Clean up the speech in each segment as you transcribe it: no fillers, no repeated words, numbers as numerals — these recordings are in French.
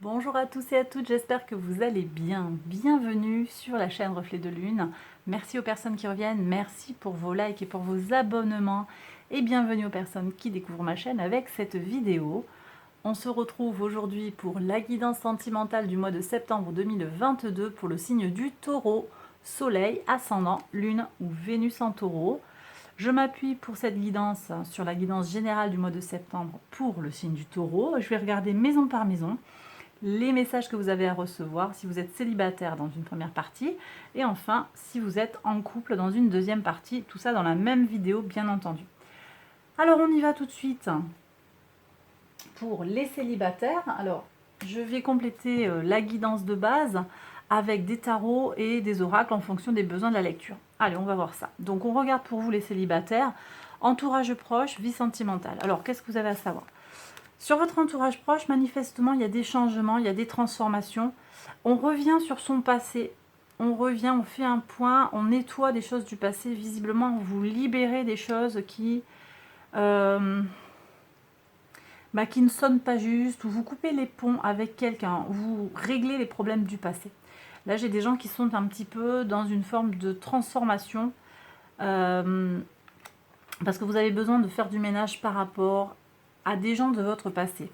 Bonjour à tous et à toutes, j'espère que vous allez bien. Bienvenue sur la chaîne Reflet de Lune. Merci aux personnes qui reviennent, merci pour vos likes et pour vos abonnements. Et bienvenue aux personnes qui découvrent ma chaîne avec cette vidéo. On se retrouve aujourd'hui pour la guidance sentimentale du mois de septembre 2022 pour le signe du Taureau, Soleil, Ascendant, Lune ou Vénus en Taureau. Je m'appuie pour cette guidance sur la guidance générale du mois de septembre pour le signe du Taureau. Je vais regarder maison par maison les messages que vous avez à recevoir si vous êtes célibataire dans une première partie et enfin si vous êtes en couple dans une deuxième partie, tout ça dans la même vidéo bien entendu. Alors on y va tout de suite pour les célibataires. Alors je vais compléter la guidance de base avec des tarots et des oracles en fonction des besoins de la lecture. Allez, on va voir ça. Donc on regarde pour vous les célibataires, entourage proche, vie sentimentale. Alors qu'est-ce que vous avez à savoir ? Sur votre entourage proche, manifestement, il y a des changements, il y a des transformations. On revient sur son passé, on revient, on fait un point, on nettoie des choses du passé. Visiblement, vous libérez des choses qui ne sonnent pas juste, ou vous coupez les ponts avec quelqu'un, vous réglez les problèmes du passé. Là, j'ai des gens qui sont un petit peu dans une forme de transformation parce que vous avez besoin de faire du ménage par rapport à des gens de votre passé.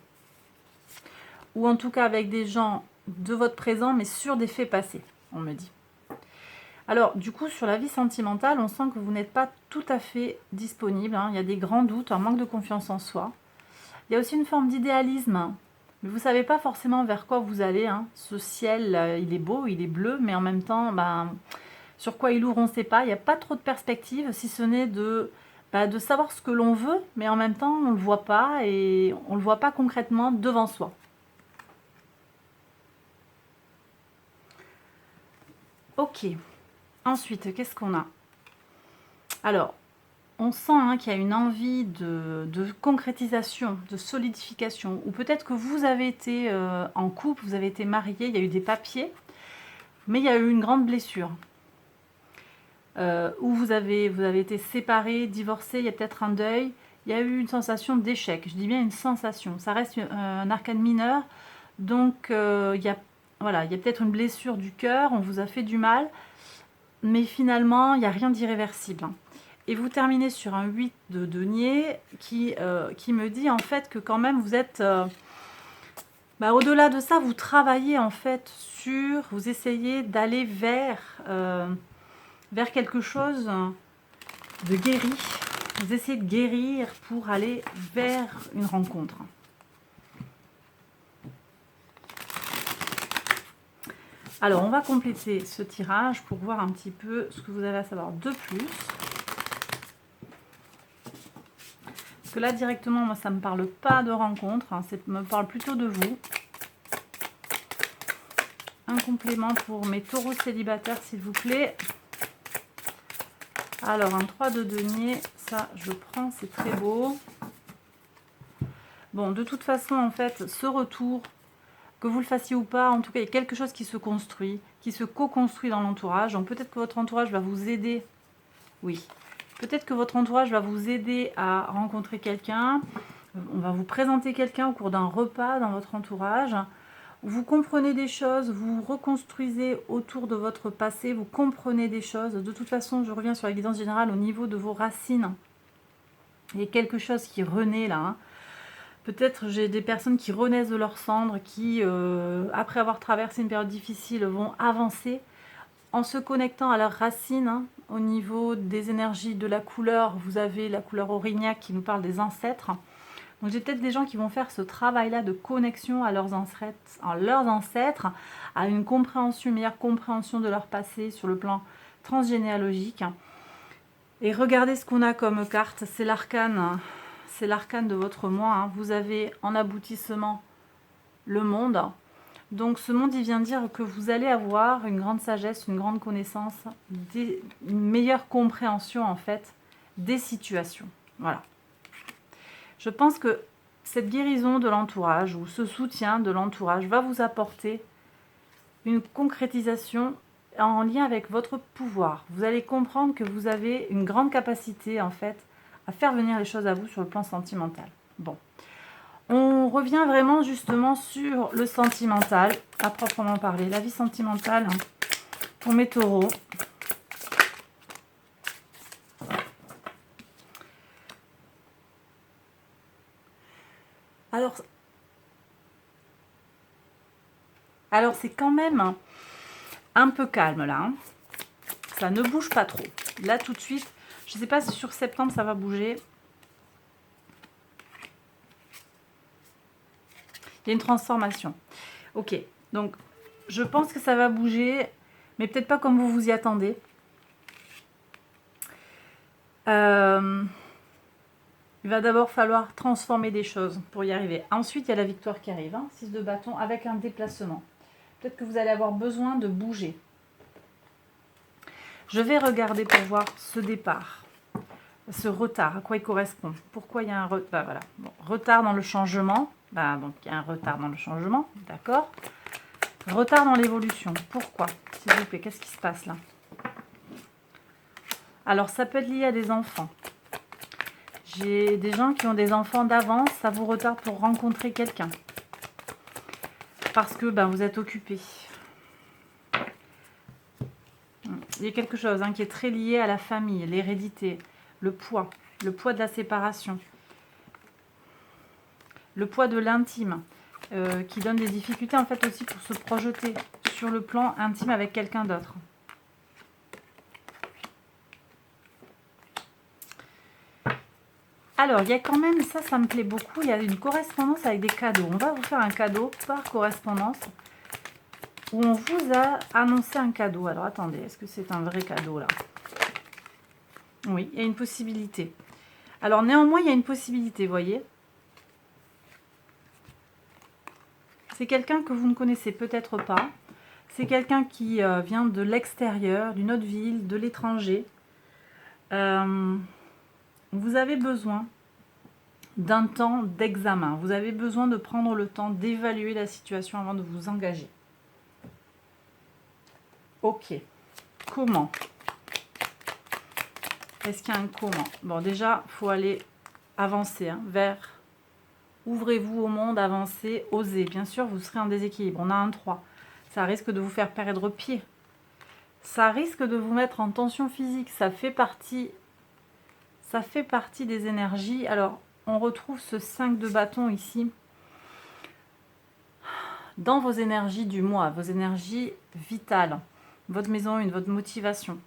Ou en tout cas avec des gens de votre présent, mais sur des faits passés, on me dit. Alors, du coup, sur la vie sentimentale, on sent que vous n'êtes pas tout à fait disponible. Il y a des grands doutes, un manque de confiance en soi. Il y a aussi une forme d'idéalisme, mais vous ne savez pas forcément vers quoi vous allez. Ce ciel, il est beau, il est bleu, mais en même temps, sur quoi il ouvre, on ne sait pas. Il n'y a pas trop de perspectives, si ce n'est de savoir ce que l'on veut, mais en même temps, on ne le voit pas et on ne le voit pas concrètement devant soi. Ok. Ensuite, qu'est-ce qu'on a? Alors, on sent qu'il y a une envie de concrétisation, de solidification. Ou peut-être que vous avez été en couple, vous avez été marié, il y a eu des papiers, mais il y a eu une grande blessure. Ou vous avez été séparé, divorcé, il y a peut-être un deuil, il y a eu une sensation d'échec. Je dis bien une sensation. Ça reste un arcane mineur, donc il y a peut-être une blessure du cœur, on vous a fait du mal, mais finalement, il n'y a rien d'irréversible. Et vous terminez sur un 8 de denier qui me dit en fait que quand même vous êtes... au-delà de ça, vous travaillez en fait vous essayez d'aller vers quelque chose de guéri. Vous essayez de guérir pour aller vers une rencontre. Alors, on va compléter ce tirage pour voir un petit peu ce que vous avez à savoir de plus. Parce que là, directement, moi, ça ne me parle pas de rencontre. Ça me parle plutôt de vous. Un complément pour mes taureaux célibataires, s'il vous plaît. Alors, un 3 de denier, ça, je prends, c'est très beau. Bon, de toute façon, en fait, ce retour, que vous le fassiez ou pas, en tout cas, il y a quelque chose qui se construit, qui se co-construit dans l'entourage. Donc, peut-être que votre entourage va vous aider. Oui. Peut-être que votre entourage va vous aider à rencontrer quelqu'un. On va vous présenter quelqu'un au cours d'un repas dans votre entourage. Vous comprenez des choses, vous reconstruisez autour de votre passé, vous comprenez des choses. De toute façon, je reviens sur la guidance générale au niveau de vos racines. Il y a quelque chose qui renaît là. Peut-être j'ai des personnes qui renaissent de leurs cendres, qui, après avoir traversé une période difficile, vont avancer en se connectant à leurs racines. Au niveau des énergies de la couleur, vous avez la couleur aurignac qui nous parle des ancêtres. Donc j'ai peut-être des gens qui vont faire ce travail-là de connexion à leurs ancêtres, à une meilleure compréhension de leur passé sur le plan transgénéalogique. Et regardez ce qu'on a comme carte, c'est l'arcane de votre moi. Vous avez en aboutissement le monde. Donc ce monde, il vient dire que vous allez avoir une grande sagesse, une grande connaissance, une meilleure compréhension en fait des situations. Voilà. Je pense que cette guérison de l'entourage ou ce soutien de l'entourage va vous apporter une concrétisation en lien avec votre pouvoir. Vous allez comprendre que vous avez une grande capacité en fait à faire venir les choses à vous sur le plan sentimental. Bon, On revient vraiment justement sur le sentimental, à proprement parler. La vie sentimentale pour mes taureaux. Alors c'est quand même un peu calme là. Hein. Ça ne bouge pas trop. Là tout de suite, je ne sais pas si sur septembre ça va bouger. Il y a une transformation. Ok, donc je pense que ça va bouger, mais peut-être pas comme vous vous y attendez. Il va d'abord falloir transformer des choses pour y arriver. Ensuite, il y a la victoire qui arrive. 6 de bâton avec un déplacement. Peut-être que vous allez avoir besoin de bouger. Je vais regarder pour voir ce départ, ce retard, à quoi il correspond. Pourquoi il y a un retard? Voilà. Bon, retard dans le changement. Donc, il y a un retard dans le changement, d'accord. Retard dans l'évolution. Pourquoi? S'il vous plaît, qu'est-ce qui se passe là? Alors, ça peut être lié à des enfants. J'ai des gens qui ont des enfants d'avance, ça vous retarde pour rencontrer quelqu'un. Parce que vous êtes occupé. Il y a quelque chose qui est très lié à la famille, l'hérédité, le poids de la séparation, le poids de l'intime, qui donne des difficultés en fait aussi pour se projeter sur le plan intime avec quelqu'un d'autre. Alors, il y a quand même, ça me plaît beaucoup, il y a une correspondance avec des cadeaux. On va vous faire un cadeau par correspondance où on vous a annoncé un cadeau. Alors, attendez, est-ce que c'est un vrai cadeau, là? Oui, il y a une possibilité. Alors, néanmoins, il y a une possibilité, vous voyez. C'est quelqu'un que vous ne connaissez peut-être pas. C'est quelqu'un qui vient de l'extérieur, d'une autre ville, de l'étranger. Vous avez besoin d'un temps d'examen. Vous avez besoin de prendre le temps d'évaluer la situation avant de vous engager. Ok. Comment? Est-ce qu'il y a un comment? Bon, déjà, il faut aller avancer vers... Ouvrez-vous au monde, avancez, osez. Bien sûr, vous serez en déséquilibre. On a un 3. Ça risque de vous faire perdre pied. Ça risque de vous mettre en tension physique. Ça fait partie des énergies. Alors, on retrouve ce 5 de bâton ici. Dans vos énergies du mois, vos énergies vitales. Votre maison 1, votre motivation.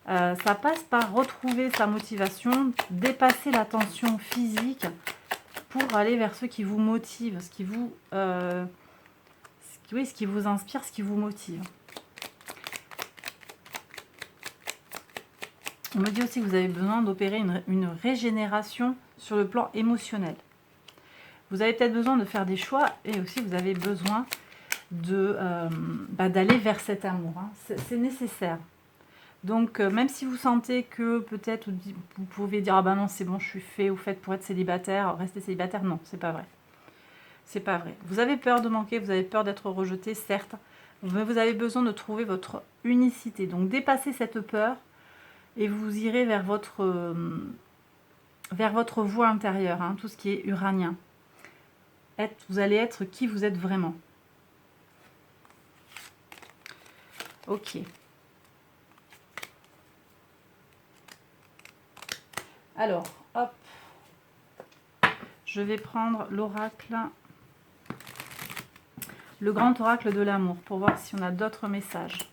Ça passe par retrouver sa motivation, dépasser la tension physique pour aller vers ce qui vous motive, ce qui vous inspire, ce qui vous motive. On me dit aussi que vous avez besoin d'opérer une régénération sur le plan émotionnel. Vous avez peut-être besoin de faire des choix et aussi vous avez besoin d'aller vers cet amour. C'est nécessaire. Donc, même si vous sentez que peut-être vous pouvez dire « Ah ben non, c'est bon, je suis fait ou faite pour être célibataire, rester célibataire », non, c'est pas vrai. C'est pas vrai. Vous avez peur de manquer, vous avez peur d'être rejeté, certes, mais vous avez besoin de trouver votre unicité. Donc, dépassez cette peur et vous irez vers votre voie intérieure, tout ce qui est uranien. Vous allez être qui vous êtes vraiment. Ok. Alors, hop, je vais prendre l'oracle, le grand oracle de l'amour, pour voir si on a d'autres messages.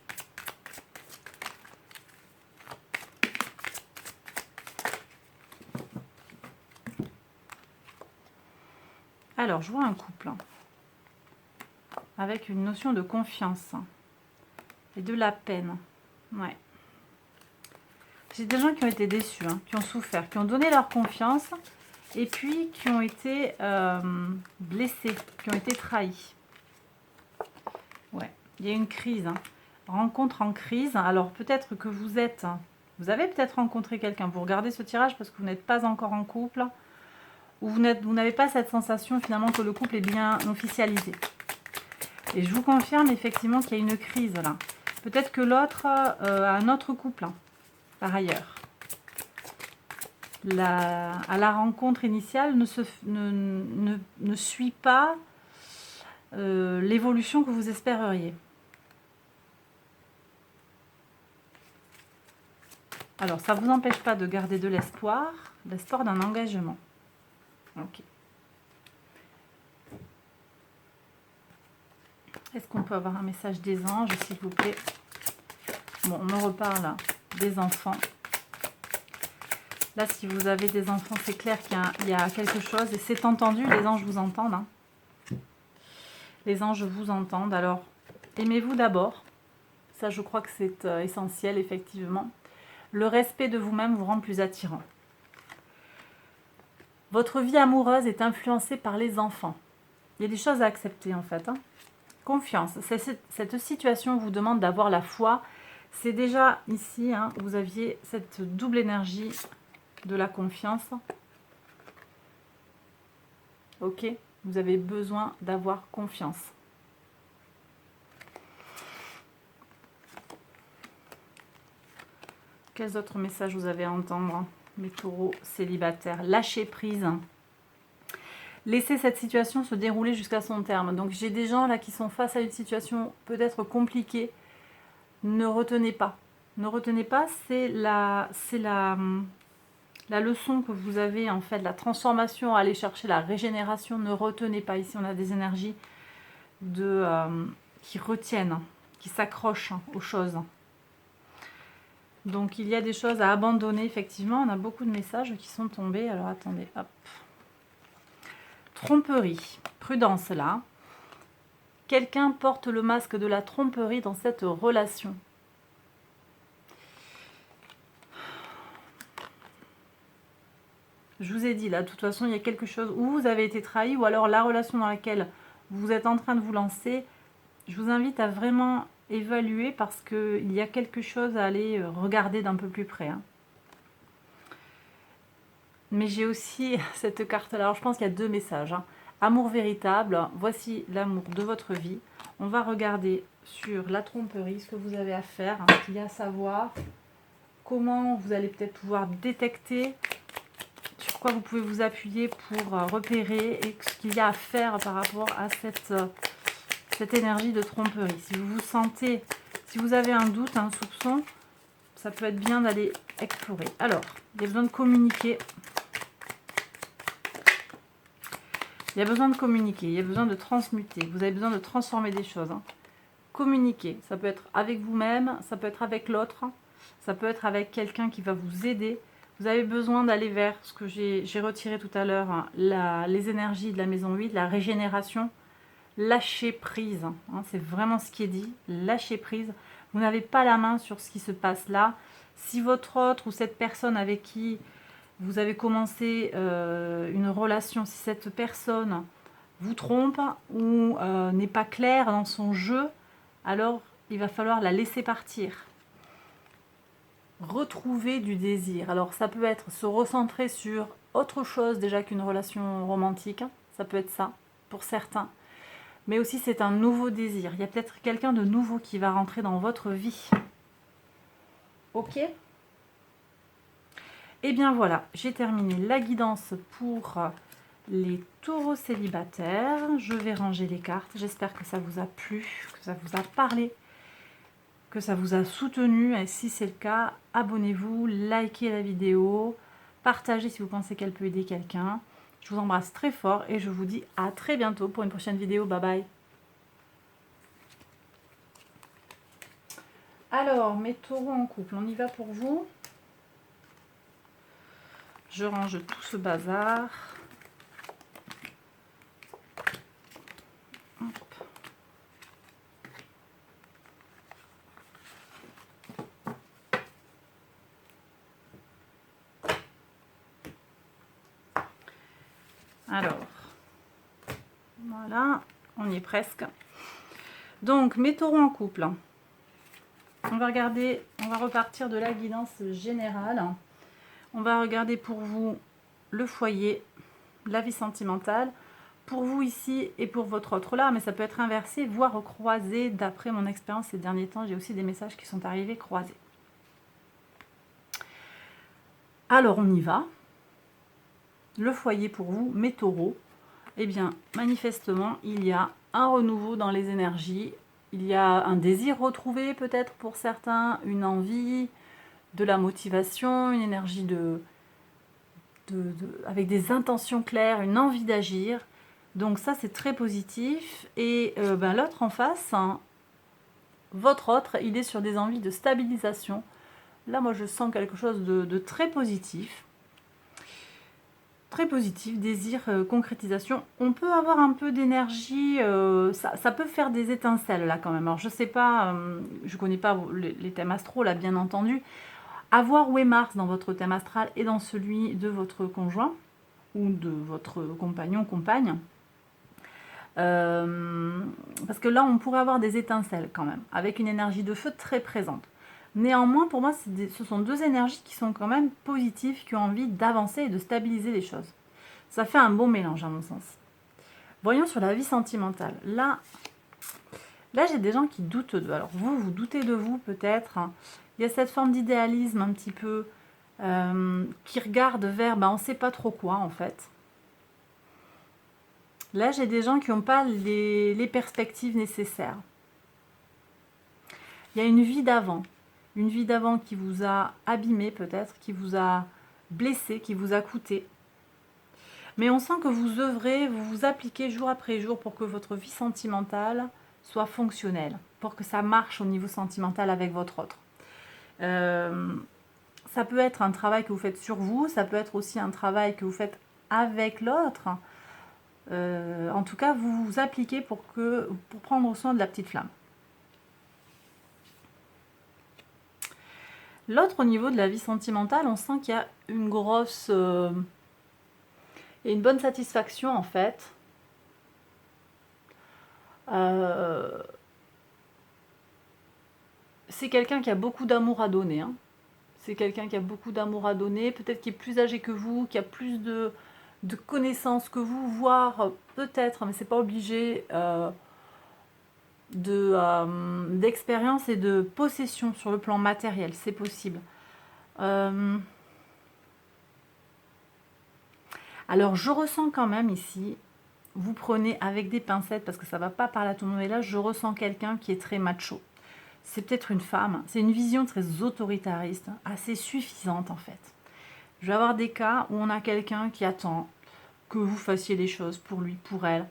Alors, je vois un couple avec une notion de confiance et de la peine. Ouais. J'ai des gens qui ont été déçus, qui ont souffert, qui ont donné leur confiance et puis qui ont été blessés, qui ont été trahis. Ouais, il y a une crise, rencontre en crise. Alors peut-être que vous avez peut-être rencontré quelqu'un. Vous regardez ce tirage parce que vous n'êtes pas encore en couple ou vous n'avez pas cette sensation finalement que le couple est bien officialisé. Et je vous confirme effectivement qu'il y a une crise là. Peut-être que l'autre a un autre couple. Par ailleurs, à la rencontre initiale ne suit pas l'évolution que vous espéreriez. Alors, ça ne vous empêche pas de garder de l'espoir d'un engagement. Ok. Est-ce qu'on peut avoir un message des anges, s'il vous plaît? Bon, on me reparle des enfants. Là, si vous avez des enfants, c'est clair qu'il y a quelque chose. Et c'est entendu, les anges vous entendent. Hein. Les anges vous entendent. Alors, aimez-vous d'abord. Ça, je crois que c'est essentiel, effectivement. Le respect de vous-même vous rend plus attirant. Votre vie amoureuse est influencée par les enfants. Il y a des choses à accepter, en fait. Hein. Confiance. Cette situation vous demande d'avoir la foi. C'est déjà ici, hein, vous aviez cette double énergie de la confiance. Ok, vous avez besoin d'avoir confiance. Quels autres messages vous avez à entendre, mes taureaux célibataires? Lâchez prise. Laissez cette situation se dérouler jusqu'à son terme. Donc j'ai des gens là qui sont face à une situation peut-être compliquée. Ne retenez pas. Ne retenez pas, c'est la leçon que vous avez, en fait, la transformation, aller chercher la régénération. Ne retenez pas. Ici, on a des énergies qui retiennent, qui s'accrochent aux choses. Donc, il y a des choses à abandonner, effectivement. On a beaucoup de messages qui sont tombés. Alors, attendez, hop. Tromperie. Prudence, là. Quelqu'un porte le masque de la tromperie dans cette relation. Je vous ai dit, là, de toute façon, il y a quelque chose où vous avez été trahi, ou alors la relation dans laquelle vous êtes en train de vous lancer. Je vous invite à vraiment évaluer parce qu'il y a quelque chose à aller regarder d'un peu plus près. Hein. Mais j'ai aussi cette carte-là. Alors, je pense qu'il y a deux messages. Hein. Amour véritable, voici l'amour de votre vie. On va regarder sur la tromperie ce que vous avez à faire, hein, ce qu'il y a à savoir, comment vous allez peut-être pouvoir détecter, sur quoi vous pouvez vous appuyer pour repérer et ce qu'il y a à faire par rapport à cette énergie de tromperie. Si vous vous sentez, si vous avez un doute, un soupçon, ça peut être bien d'aller explorer. Alors, il y a besoin de communiquer. Il y a besoin de communiquer, il y a besoin de transmuter, vous avez besoin de transformer des choses. Hein. Communiquer, ça peut être avec vous-même, ça peut être avec l'autre, ça peut être avec quelqu'un qui va vous aider. Vous avez besoin d'aller vers ce que j'ai retiré tout à l'heure, hein, les énergies de la maison 8, la régénération, lâcher prise. Hein, c'est vraiment ce qui est dit, lâcher prise. Vous n'avez pas la main sur ce qui se passe là. Si votre autre ou cette personne avec qui vous avez commencé une relation, si cette personne vous trompe ou n'est pas claire dans son jeu, alors il va falloir la laisser partir. Retrouver du désir. Alors ça peut être se recentrer sur autre chose déjà qu'une relation romantique, ça peut être ça pour certains. Mais aussi c'est un nouveau désir. Il y a peut-être quelqu'un de nouveau qui va rentrer dans votre vie. Ok ? Et bien voilà, j'ai terminé la guidance pour les taureaux célibataires. Je vais ranger les cartes. J'espère que ça vous a plu, que ça vous a parlé, que ça vous a soutenu. Et si c'est le cas, abonnez-vous, likez la vidéo, partagez si vous pensez qu'elle peut aider quelqu'un. Je vous embrasse très fort et je vous dis à très bientôt pour une prochaine vidéo. Bye bye. Alors, mes taureaux en couple, on y va pour vous. Je range tout ce bazar. Hop. Alors, voilà, on y est presque. Donc, mes taureaux en couple. On va regarder, on va repartir de la guidance générale. On va regarder pour vous le foyer, la vie sentimentale, pour vous ici et pour votre autre là, mais ça peut être inversé, voire croisé. D'après mon expérience ces derniers temps, j'ai aussi des messages qui sont arrivés croisés. Alors on y va. le foyer pour vous, mes taureaux, eh bien, manifestement, il y a un renouveau dans les énergies, il y a un désir retrouvé peut-être pour certains, une envie, de la motivation, une énergie avec des intentions claires, une envie d'agir. Donc ça, c'est très positif. Et l'autre en face, hein, votre autre, il est sur des envies de stabilisation. Là, moi, je sens quelque chose de très positif. Très positif, désir, concrétisation. On peut avoir un peu d'énergie, ça peut faire des étincelles là quand même. Alors je sais pas, je connais pas les thèmes astro là bien entendu. À voir où est Mars dans votre thème astral et dans celui de votre conjoint ou de votre compagnon, compagne. Parce que là, on pourrait avoir des étincelles quand même, avec une énergie de feu très présente. Néanmoins, pour moi, ce sont deux énergies qui sont quand même positives, qui ont envie d'avancer et de stabiliser les choses. Ça fait un bon mélange à mon sens. Voyons sur la vie sentimentale. Là j'ai des gens qui doutent d'eux. Alors vous doutez de vous peut-être. Il y a cette forme d'idéalisme un petit peu qui regarde vers, on ne sait pas trop quoi en fait. Là, j'ai des gens qui n'ont pas les perspectives nécessaires. Il y a une vie d'avant qui vous a abîmé peut-être, qui vous a blessé, qui vous a coûté. Mais on sent que vous œuvrez, vous vous appliquez jour après jour pour que votre vie sentimentale soit fonctionnelle, pour que ça marche au niveau sentimental avec votre autre. Ça peut être un travail que vous faites sur vous, ça peut être aussi un travail que vous faites avec l'autre. En tout cas, vous vous appliquez pour prendre soin de la petite flamme. L'autre, au niveau de la vie sentimentale, on sent qu'il y a une grosse... et une bonne satisfaction en fait. C'est quelqu'un qui a beaucoup d'amour à donner. Hein. C'est quelqu'un qui a beaucoup d'amour à donner, peut-être qui est plus âgé que vous, qui a plus de connaissances que vous, voire peut-être, mais c'est pas obligé, d'expérience et de possession sur le plan matériel, c'est possible. Alors je ressens quand même ici, vous prenez avec des pincettes parce que ça va pas parler à tout le monde, et là je ressens quelqu'un qui est très macho. C'est peut-être une femme, c'est une vision très autoritariste, assez suffisante en fait. Je vais avoir des cas où on a quelqu'un qui attend que vous fassiez les choses pour lui, pour elle.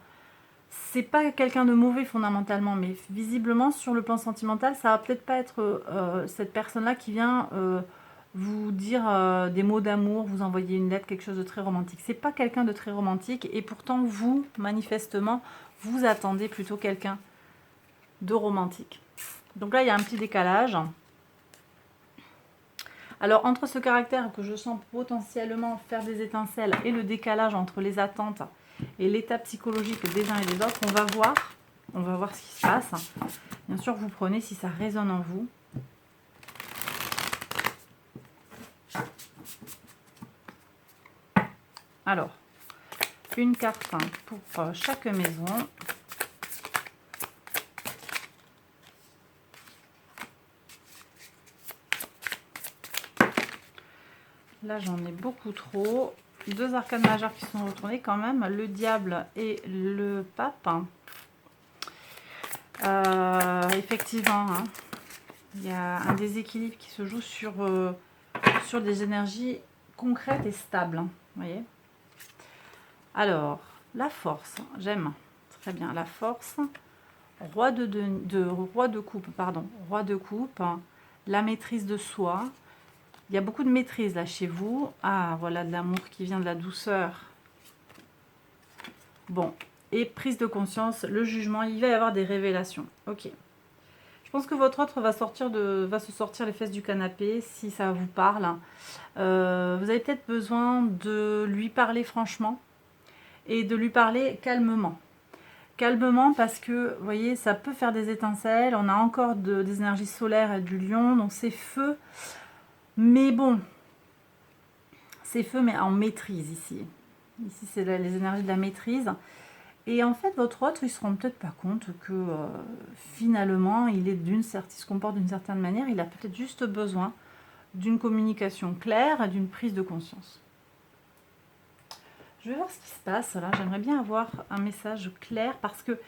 C'est pas quelqu'un de mauvais fondamentalement, mais visiblement sur le plan sentimental, ça va peut-être pas être cette personne-là qui vient vous dire des mots d'amour, vous envoyer une lettre, quelque chose de très romantique. C'est pas quelqu'un de très romantique et pourtant vous, manifestement, vous attendez plutôt quelqu'un de romantique. Donc là, il y a un petit décalage. Alors, entre ce caractère que je sens potentiellement faire des étincelles et le décalage entre les attentes et l'état psychologique des uns et des autres, on va voir ce qui se passe. Bien sûr, vous prenez si ça résonne en vous. Alors, une carte pour chaque maison. Là, j'en ai beaucoup trop. Deux arcanes majeures qui sont retournés quand même. Le diable et le pape. Effectivement, hein, il y a un déséquilibre qui se joue sur des énergies concrètes et stables. Vous voyez ? Alors, la force. J'aime. Très bien. La force. Roi de coupe, pardon. Roi de coupe. La maîtrise de soi. Il y a beaucoup de maîtrise là chez vous. Ah, voilà de l'amour qui vient de la douceur. Bon, et prise de conscience, le jugement, il va y avoir des révélations. Ok. Je pense que votre autre va se sortir les fesses du canapé, si ça vous parle. Vous avez peut-être besoin de lui parler franchement et de lui parler calmement. Calmement parce que, vous voyez, ça peut faire des étincelles. On a encore des énergies solaires et du lion, donc c'est feu. Mais bon, c'est feu, mais en maîtrise ici. Ici, c'est les énergies de la maîtrise. Et en fait, votre autre, il ne se rend peut-être pas compte que finalement, il se comporte d'une certaine manière. Il a peut-être juste besoin d'une communication claire et d'une prise de conscience. Je vais voir ce qui se passe là. J'aimerais bien avoir un message clair parce que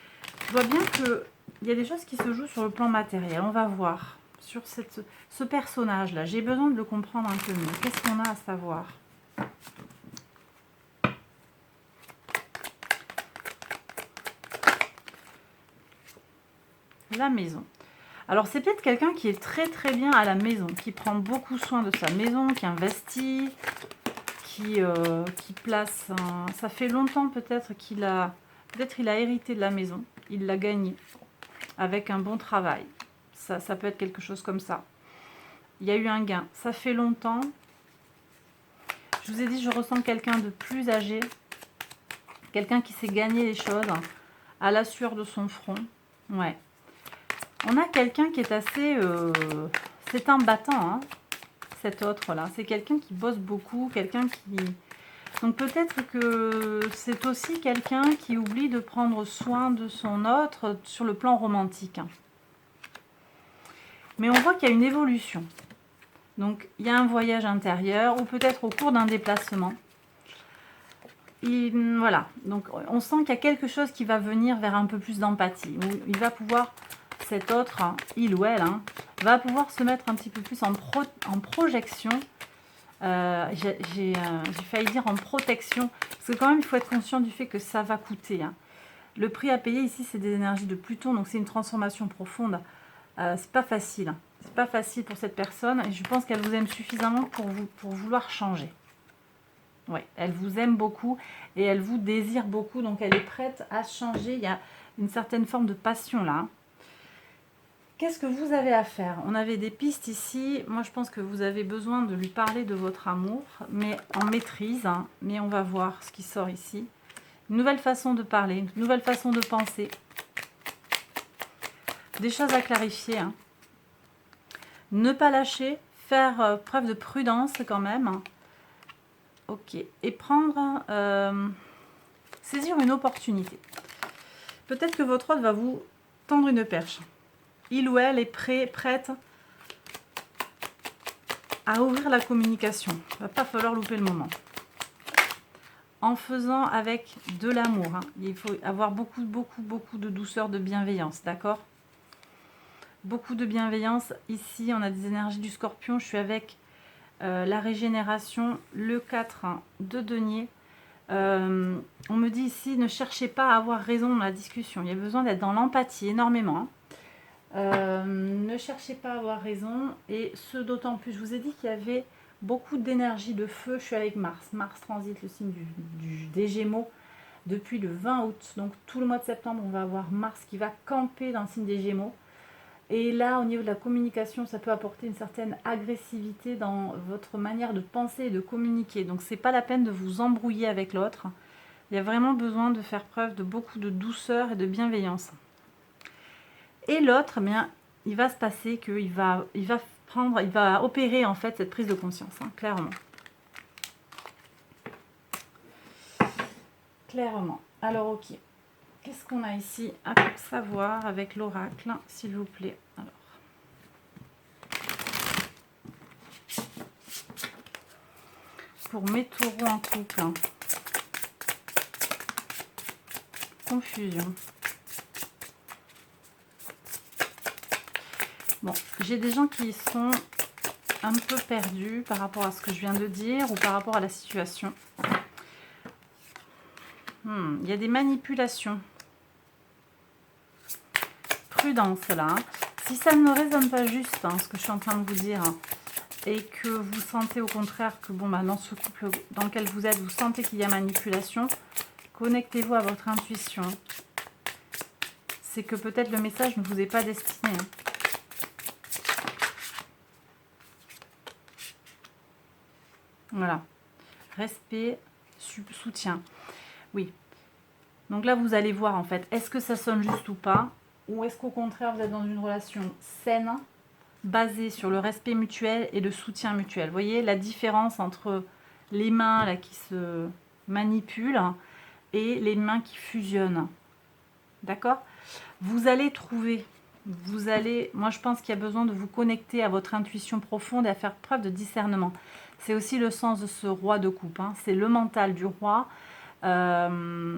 je vois bien qu'il y a des choses qui se jouent sur le plan matériel. On va voir sur ce personnage-là. J'ai besoin de le comprendre un peu mieux. Qu'est-ce qu'on a à savoir? La maison. Alors, c'est peut-être quelqu'un qui est très très bien à la maison, qui prend beaucoup soin de sa maison, qui investit, qui place ça fait longtemps peut-être qu'il a... Peut-être il a hérité de la maison, il l'a gagnée avec un bon travail. Ça peut être quelque chose comme ça. Il y a eu un gain. Ça fait longtemps. Je vous ai dit, je ressens quelqu'un de plus âgé. Quelqu'un qui sait gagner les choses à la sueur de son front. Ouais. On a quelqu'un qui est assez... c'est un battant, hein, cet autre-là. C'est quelqu'un qui bosse beaucoup, quelqu'un qui... Donc peut-être que c'est aussi quelqu'un qui oublie de prendre soin de son autre sur le plan romantique. Mais on voit qu'il y a une évolution. Donc il y a un voyage intérieur ou peut-être au cours d'un déplacement. Voilà, donc on sent qu'il y a quelque chose qui va venir vers un peu plus d'empathie. Il va pouvoir... Cet autre, il ou elle, va pouvoir se mettre un petit peu plus en projection. J'ai failli dire en protection. Parce que quand même, il faut être conscient du fait que ça va coûter. Le prix à payer ici, c'est des énergies de Pluton. Donc, c'est une transformation profonde. C'est pas facile. C'est pas facile pour cette personne. Et je pense qu'elle vous aime suffisamment pour vouloir changer. Ouais, elle vous aime beaucoup et elle vous désire beaucoup. Donc, elle est prête à changer. Il y a une certaine forme de passion là. Qu'est-ce que vous avez à faire? On avait des pistes ici. Moi, je pense que vous avez besoin de lui parler de votre amour, mais en maîtrise. Mais on va voir ce qui sort ici. Une nouvelle façon de parler, une nouvelle façon de penser. Des choses à clarifier. Ne pas lâcher, faire preuve de prudence quand même. Ok. Et prendre... saisir une opportunité. Peut-être que votre autre va vous tendre une perche. Il ou elle est prête à ouvrir la communication. Il ne va pas falloir louper le moment. En faisant avec de l'amour. Il faut avoir beaucoup de douceur, de bienveillance. D'accord? Beaucoup de bienveillance. Ici, on a des énergies du scorpion. Je suis avec la régénération, le 4 de denier. On me dit ici, ne cherchez pas à avoir raison dans la discussion. Il y a besoin d'être dans l'empathie énormément. Ne cherchez pas à avoir raison, et ce d'autant plus, je vous ai dit qu'il y avait beaucoup d'énergie de feu. Je suis avec Mars. Mars transite le signe des Gémeaux depuis le 20 août. Donc tout le mois de septembre, on va avoir Mars qui va camper dans le signe des Gémeaux. Et là, au niveau de la communication, ça peut apporter une certaine agressivité dans votre manière de penser et de communiquer. Donc c'est pas la peine de vous embrouiller avec l'autre. Il y a vraiment besoin de faire preuve de beaucoup de douceur et de bienveillance. Et l'autre, eh bien, il va se passer qu'il va opérer en fait cette prise de conscience, clairement. Clairement. Alors, ok. Qu'est-ce qu'on a ici à savoir avec l'oracle, s'il vous plaît? Alors. Pour mes taureaux en couple. Confusion. Bon, j'ai des gens qui sont un peu perdus par rapport à ce que je viens de dire ou par rapport à la situation. Il y a des manipulations. Prudence là. Si ça ne résonne pas juste, ce que je suis en train de vous dire, et que vous sentez au contraire que bon, dans ce couple dans lequel vous êtes, vous sentez qu'il y a manipulation, connectez-vous à votre intuition. C'est que peut-être le message ne vous est pas destiné. Voilà. Respect, soutien. Oui. Donc là, vous allez voir en fait, est-ce que ça sonne juste ou pas? Ou est-ce qu'au contraire, vous êtes dans une relation saine, basée sur le respect mutuel et le soutien mutuel? Vous voyez la différence entre les mains là, qui se manipulent et les mains qui fusionnent. D'accord? Vous allez trouver, moi je pense qu'il y a besoin de vous connecter à votre intuition profonde et à faire preuve de discernement. C'est aussi le sens de ce roi de coupe. C'est le mental du roi. l'amour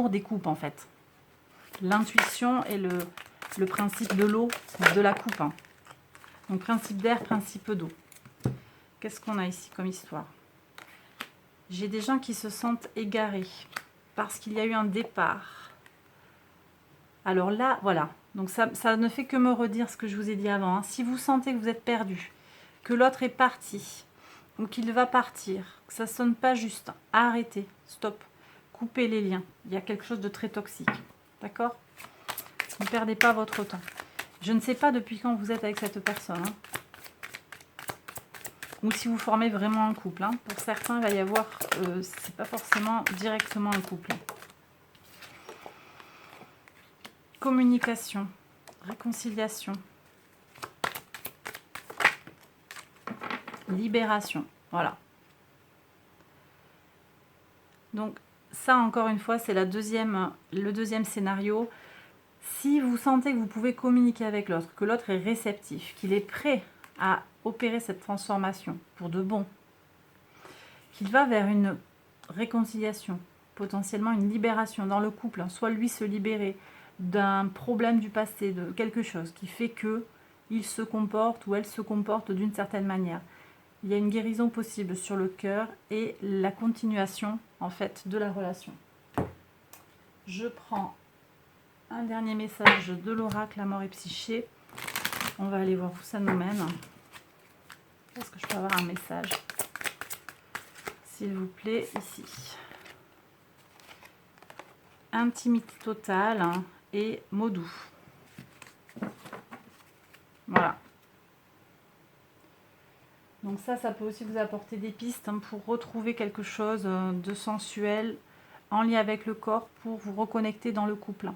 des coupes en fait. L'intuition et le principe de l'eau, de la coupe. Hein. Donc principe d'air, principe d'eau. Qu'est-ce qu'on a ici comme histoire? J'ai des gens qui se sentent égarés parce qu'il y a eu un départ. Alors là, voilà. Donc ça ne fait que me redire ce que je vous ai dit avant. Hein. Si vous sentez que vous êtes perdu, que l'autre est parti, ou qu'il va partir, que ça ne sonne pas juste, arrêtez, stop, coupez les liens. Il y a quelque chose de très toxique. D'accord? Ne perdez pas votre temps. Je ne sais pas depuis quand vous êtes avec cette personne. Hein. Ou si vous formez vraiment un couple. Hein. Pour certains, il va y avoir, c'est pas forcément directement un couple. Communication, réconciliation, libération. Voilà. Donc ça, encore une fois, c'est le deuxième scénario. Si vous sentez que vous pouvez communiquer avec l'autre, que l'autre est réceptif, qu'il est prêt à opérer cette transformation pour de bon, qu'il va vers une réconciliation, potentiellement une libération dans le couple, hein, soit lui se libérer d'un problème du passé, de quelque chose qui fait que il se comporte ou elle se comporte d'une certaine manière. Il y a une guérison possible sur le cœur et la continuation en fait de la relation. Je prends un dernier message de l'oracle Amour et Psyché. On va aller voir où ça nous mène. Est-ce que je peux avoir un message, s'il vous plaît, ici? Intimité totale hein, et mots doux. Voilà. Donc ça peut aussi vous apporter des pistes hein, pour retrouver quelque chose de sensuel en lien avec le corps pour vous reconnecter dans le couple.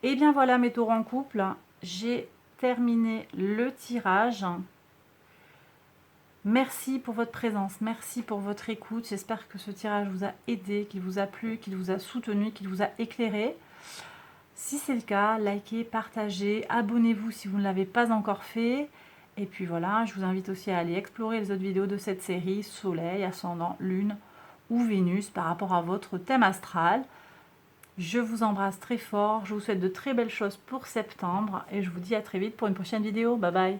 Et bien voilà mes taureaux en couple, j'ai terminé le tirage. Merci pour votre présence, merci pour votre écoute. J'espère que ce tirage vous a aidé, qu'il vous a plu, qu'il vous a soutenu, qu'il vous a éclairé. Si c'est le cas, likez, partagez, abonnez-vous si vous ne l'avez pas encore fait. Et puis voilà, je vous invite aussi à aller explorer les autres vidéos de cette série, Soleil, Ascendant, Lune ou Vénus par rapport à votre thème astral. Je vous embrasse très fort, je vous souhaite de très belles choses pour septembre et je vous dis à très vite pour une prochaine vidéo. Bye bye!